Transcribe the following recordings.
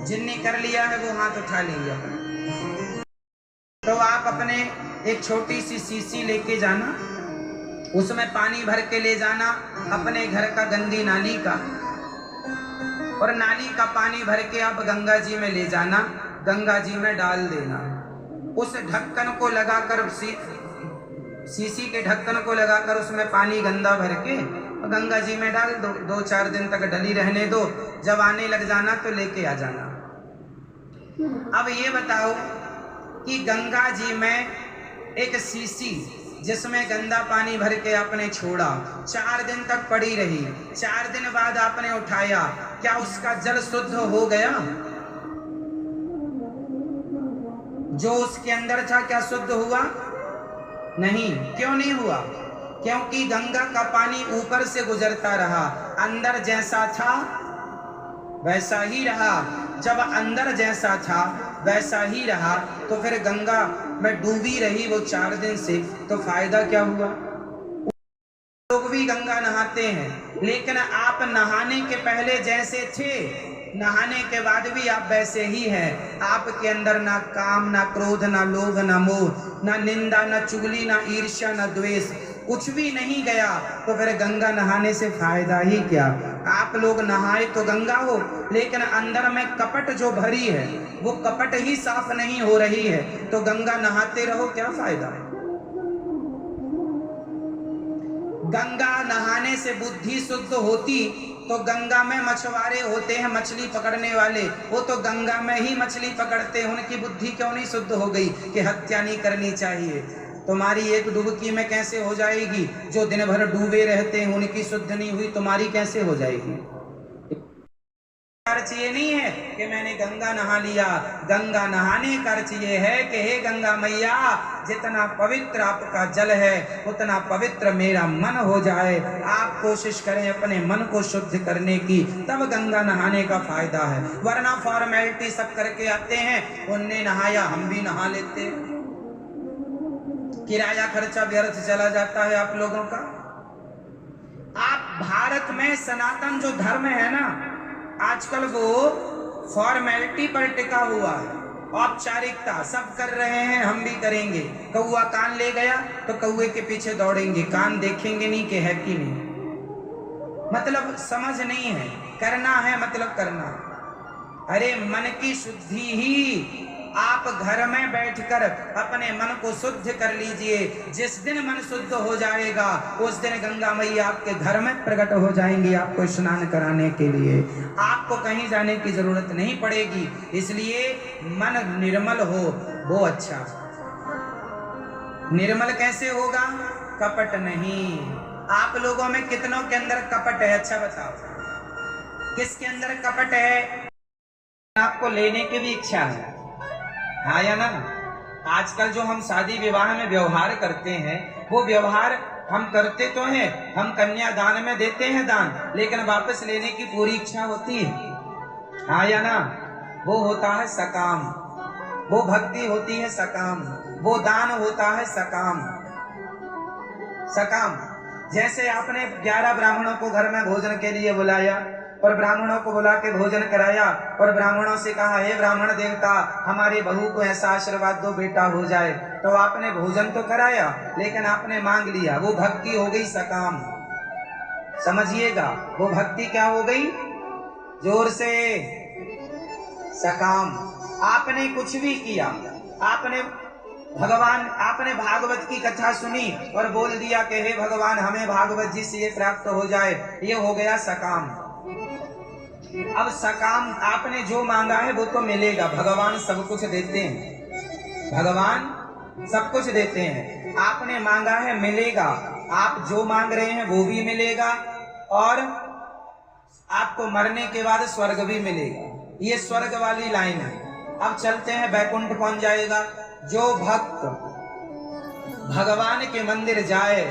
जिनने कर लिया है वो हाथ उठा लेंगे अपना। तो आप अपने एक छोटी सी शीशी लेके जाना, उसमें पानी भर के ले जाना अपने घर का गंदी नाली का, और नाली का पानी भर के आप गंगा जी में ले जाना, गंगा जी में डाल देना। उस ढक्कन को लगाकर, शीशी के ढक्कन को लगाकर उसमें पानी गंदा भर के गंगा जी में डाल दो। 2-4 दिन तक डली रहने दो, जब आने लग जाना तो लेके आ जाना। अब ये बताओ कि गंगा जी में एक शीशी जिसमें गंदा पानी भर के आपने छोड़ा, 4 दिन तक पड़ी रही, 4 दिन बाद आपने उठाया, क्या उसका जल शुद्ध हो गया? जो उसके अंदर था क्या शुद्ध हुआ? नहीं। क्यों नहीं हुआ? क्योंकि गंगा का पानी ऊपर से गुजरता रहा, अंदर जैसा था वैसा ही रहा। जब अंदर जैसा था वैसा ही रहा तो फिर गंगा में डूबी रही वो 4 दिन से, तो फायदा क्या हुआ? लोग भी गंगा नहाते हैं, लेकिन आप नहाने के पहले जैसे थे, नहाने के बाद भी आप वैसे ही हैं। आपके अंदर ना काम, ना क्रोध, ना लोभ, ना मोह, ना निंदा, ना चुगली, ना ईर्ष्या, ना द्वेष, कुछ भी नहीं गया। तो फिर गंगा नहाने से फायदा ही क्या? आप लोग नहाए तो गंगा हो, लेकिन अंदर में कपट जो भरी है वो कपट ही साफ नहीं हो रही है, तो गंगा नहाते रहो, क्या फायदा है? गंगा नहाने से बुद्धि शुद्ध होती तो गंगा में मछुआरे होते हैं, मछली पकड़ने वाले, वो तो गंगा में ही मछली पकड़ते हैं, उनकी बुद्धि क्यों नहीं शुद्ध हो गई कि हत्या नहीं करनी चाहिए? तुम्हारी एक डुबकी में कैसे हो जाएगी? जो दिन भर डूबे रहते हैं उनकी शुद्ध नहीं हुई, तुम्हारी कैसे हो जाएगी? अर्थ ये नहीं है कि मैंने गंगा नहा लिया। गंगा नहाने का अर्थ ये है कि हे गंगा मैया, जितना पवित्र आपका जल है उतना पवित्र मेरा मन हो जाए। आप कोशिश करें अपने मन को शुद्ध करने की, तब गंगा नहाने का फायदा है। वरना फॉर्मेलिटी सब करके आते हैं, उनने नहाया हम भी नहा लेते हैं, किराया खर्चा व्यर्थ चला जाता है आप लोगों का। आप भारत में सनातन जो धर्म है ना, आजकल वो फॉर्मेलिटी पर टिका हुआ है, औपचारिकता। सब कर रहे हैं हम भी करेंगे। कौआ कान ले गया तो कौए के पीछे दौड़ेंगे, कान देखेंगे नहीं कि है कि नहीं। मतलब समझ नहीं है, करना है मतलब करना। अरे मन की शुद्धि ही आप घर में बैठकर अपने मन को शुद्ध कर लीजिए। जिस दिन मन शुद्ध हो जाएगा उस दिन गंगा मैया आपके घर में प्रकट हो जाएंगी आपको स्नान कराने के लिए। आपको कहीं जाने की जरूरत नहीं पड़ेगी। इसलिए मन निर्मल हो वो अच्छा। निर्मल कैसे होगा? कपट नहीं। आप लोगों में कितनों के अंदर कपट है? अच्छा बताओ, किसके अंदर कपट है? आपको लेने की भी इच्छा है, हाँ या ना? आजकल जो हम शादी विवाह में व्यवहार करते हैं वो व्यवहार हम करते तो हैं, हम कन्यादान में देते हैं दान, लेकिन वापस लेने की पूरी इच्छा होती है, हाँ या ना? वो होता है सकाम, वो भक्ति होती है सकाम, वो दान होता है सकाम। सकाम जैसे आपने 11 ब्राह्मणों को घर में भोजन के लिए बुलाया और ब्राह्मणों को बुला के भोजन कराया और ब्राह्मणों से कहा, हे ब्राह्मण देवता, हमारी बहू को ऐसा आशीर्वाद दो बेटा हो जाए। तो आपने भोजन तो कराया लेकिन आपने मांग लिया, वो भक्ति हो गई सकाम। समझिएगा, वो भक्ति क्या हो गई? जोर से, सकाम। आपने कुछ भी किया, आपने आपने भागवत की कथा सुनी और बोल दिया कि हे भगवान हमें भागवत जी से ये प्राप्त हो जाए, ये हो गया सकाम। अब सकाम आपने जो मांगा है वो तो मिलेगा, भगवान सब कुछ देते हैं, भगवान सब कुछ देते हैं। आपने मांगा है मिलेगा, आप जो मांग रहे हैं वो भी मिलेगा और आपको मरने के बाद स्वर्ग भी मिलेगा। ये स्वर्ग वाली लाइन है। अब चलते हैं बैकुंठ कौन जाएगा? जो भक्त भगवान के मंदिर जाए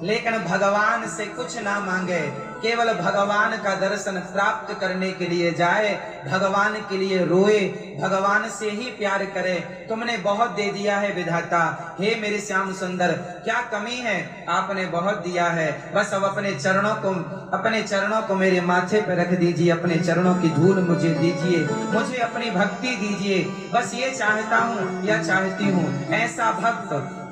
लेकिन भगवान से कुछ ना मांगे, केवल भगवान का दर्शन प्राप्त करने के लिए जाए, भगवान के लिए रोए, भगवान से ही प्यार करे। तुमने बहुत दे दिया है विधाता, हे मेरे श्याम सुंदर, क्या कमी है? आपने बहुत दिया है, बस अब अपने चरणों को मेरे माथे पर रख दीजिए, अपने चरणों की धूल मुझे दीजिए, मुझे अपनी भक्ति दीजिए, बस ये चाहता हूँ या चाहती हूँ।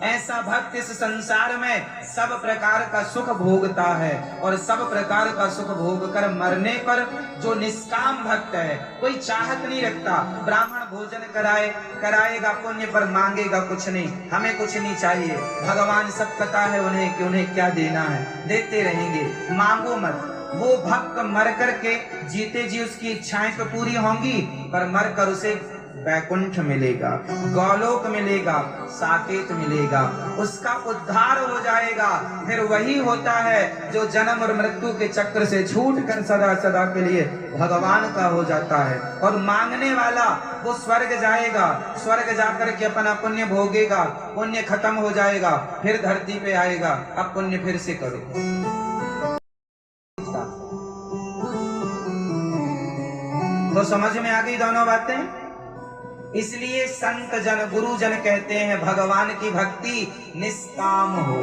ऐसा भक्त इस संसार में सब प्रकार का सुख भोगता है, और सब प्रकार का सुख भोग कर मरने पर जो निष्काम भक्त है, कोई चाहत नहीं रखता, ब्राह्मण भोजन कराएगा पुण्य पर मांगेगा कुछ नहीं, हमें कुछ नहीं चाहिए, भगवान सब पता है उन्हें कि उन्हें क्या देना है, देते रहेंगे, मांगो मत। वो भक्त मर कर के जीते जी उसकी इच्छाएं तो पूरी होंगी, पर मर कर उसे वैकुंठ मिलेगा, गौलोक मिलेगा, साकेत मिलेगा, उसका उद्धार हो जाएगा। फिर वही होता है जो जन्म और मृत्यु के चक्र से छूट कर सदा सदा के लिए भगवान का हो जाता है। और मांगने वाला वो स्वर्ग जाएगा, स्वर्ग जाकर के अपना पुण्य भोगेगा, पुण्य खत्म हो जाएगा, फिर धरती पे आएगा, अब पुण्य फिर से करो। तो समझ में आ गई दोनों बातें। इसलिए संत जन गुरुजन कहते हैं भगवान की भक्ति निष्काम हो।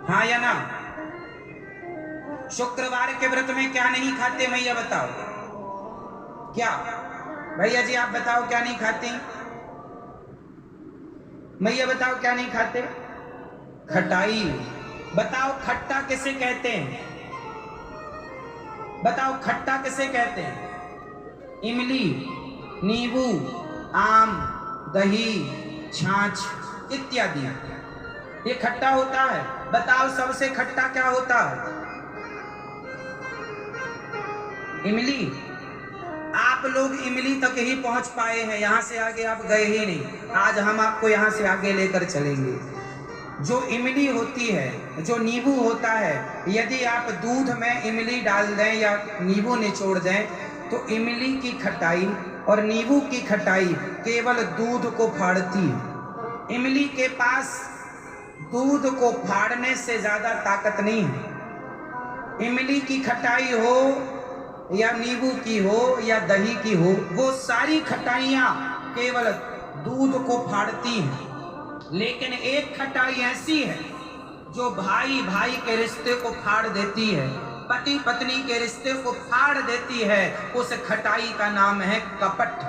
हाँ या ना? शुक्रवार के व्रत में क्या नहीं खाते मैया बताओ? क्या भैया जी आप बताओ क्या नहीं खाते? मैया बताओ क्या नहीं खाते? खटाई। बताओ खट्टा किसे कहते हैं? बताओ खट्टा किसे कहते हैं? इमली, नींबू, आम, दही, छाछ इत्यादि ये खट्टा होता है। बताओ सबसे खट्टा क्या होता है? इमली। आप लोग इमली तक ही पहुंच पाए हैं, यहां से आगे आप गए ही नहीं। आज हम आपको यहां से आगे लेकर चलेंगे। जो इमली होती है, जो नींबू होता है, यदि आप दूध में इमली डाल दें या नींबू निचोड़ दें तो इमली की खटाई और नींबू की खटाई केवल दूध को फाड़ती है। इमली के पास दूध को फाड़ने से ज्यादा ताकत नहीं है। इमली की खटाई हो या नींबू की हो या दही की हो, वो सारी खटाइयां केवल दूध को फाड़ती हैं। लेकिन एक खटाई ऐसी है जो भाई भाई के रिश्ते को फाड़ देती है, पति पत्नी के रिश्ते को फाड़ देती है। उस खटाई का नाम है कपट।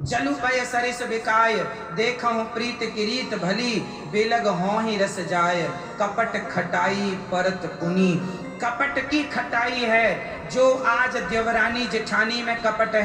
जलु पय सरिस बिकाय, देखहु प्रीत की रीत भली, बेलग हों ही रस जाय, कपट खटाई परत पुनी। कपट की खटाई है जो आज देवरानी जेठानी में कपट है।